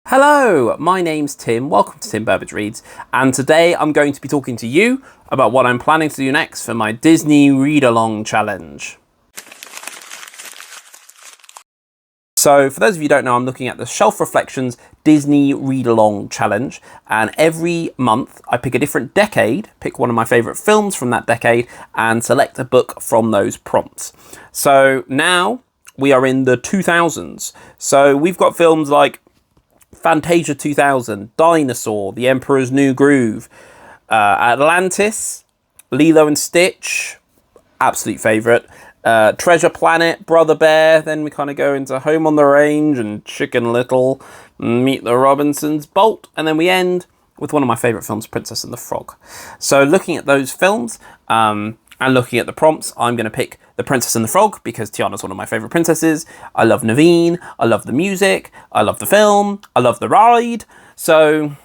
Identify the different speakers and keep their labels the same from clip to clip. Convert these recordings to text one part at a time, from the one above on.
Speaker 1: Hello, my name's Tim, welcome to Tim Burbage Reads, and today I'm going to be talking to you about what I'm planning to do next for my Disney Readalong challenge. So for those of you who don't know, I'm looking at the Shelf Reflections Disney Readalong challenge, and every month I pick a different decade, pick one of my favourite films from that decade, and select a book from those prompts. So now we are in the 2000s, so we've got films like Fantasia 2000, Dinosaur, The Emperor's New Groove, Atlantis, Lilo and Stitch, absolute favourite, Treasure Planet, Brother Bear, then we kind of go into Home on the Range and Chicken Little, Meet the Robinsons, Bolt, and then we end with one of my favourite films, Princess and the Frog. So looking at those films, and looking at the prompts, I'm going to pick The Princess and the Frog because Tiana's one of my favourite princesses. I love Naveen, I love the music, I love the film, I love the ride. So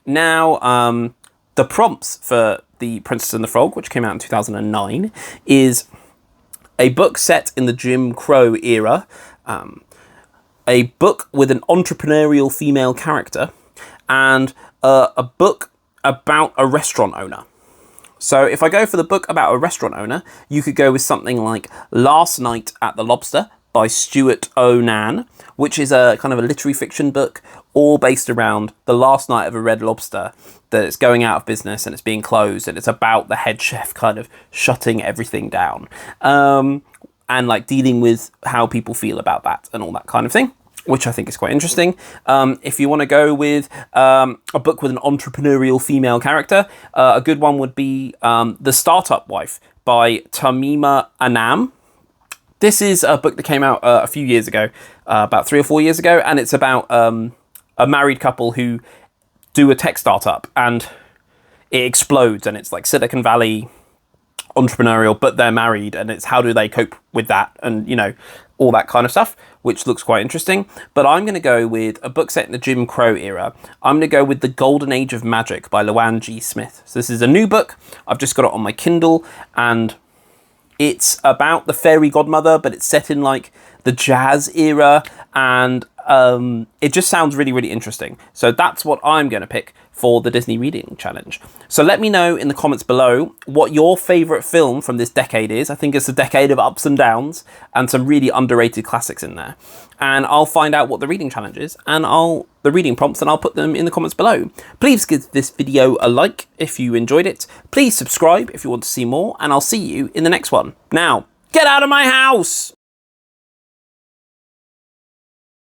Speaker 1: now the prompts for The Princess and the Frog, which came out in 2009, is a book set in the Jim Crow era, a book with an entrepreneurial female character, and a book about a restaurant owner. So if I go for the book about a restaurant owner, you could go with something like Last Night at the Lobster by Stuart Onan, which is a kind of a literary fiction book, all based around the last night of a Red Lobster, that it's going out of business and it's being closed, and it's about the head chef kind of shutting everything down, and like dealing with how people feel about that and all that kind of thing, which I think is quite interesting. If you want to go with a book with an entrepreneurial female character, a good one would be The Startup Wife by Tamima Anam. This is a book that came out a few years ago, about 3 or 4 years ago, and it's about a married couple who do a tech startup and it explodes, and it's like Silicon Valley entrepreneurial, but they're married, and it's how do they cope with that, and you know, all that kind of stuff, which looks quite interesting. But I'm going to go with a book set in the Jim Crow era. I'm going to go with The Golden Age of Magic by Llewellyn G. Smith. So this is a new book. I've just got it on my Kindle, and it's about the fairy godmother, but it's set in like the jazz era, and it just sounds really, really interesting. So that's what I'm going to pick for the Disney Reading Challenge. So let me know in the comments below what your favourite film from this decade is. I think it's a decade of ups and downs and some really underrated classics in there. And I'll find out what the reading challenge is, and the reading prompts, and I'll put them in the comments below. Please give this video a like if you enjoyed it. Please subscribe if you want to see more, and I'll see you in the next one. Now, get out of my house!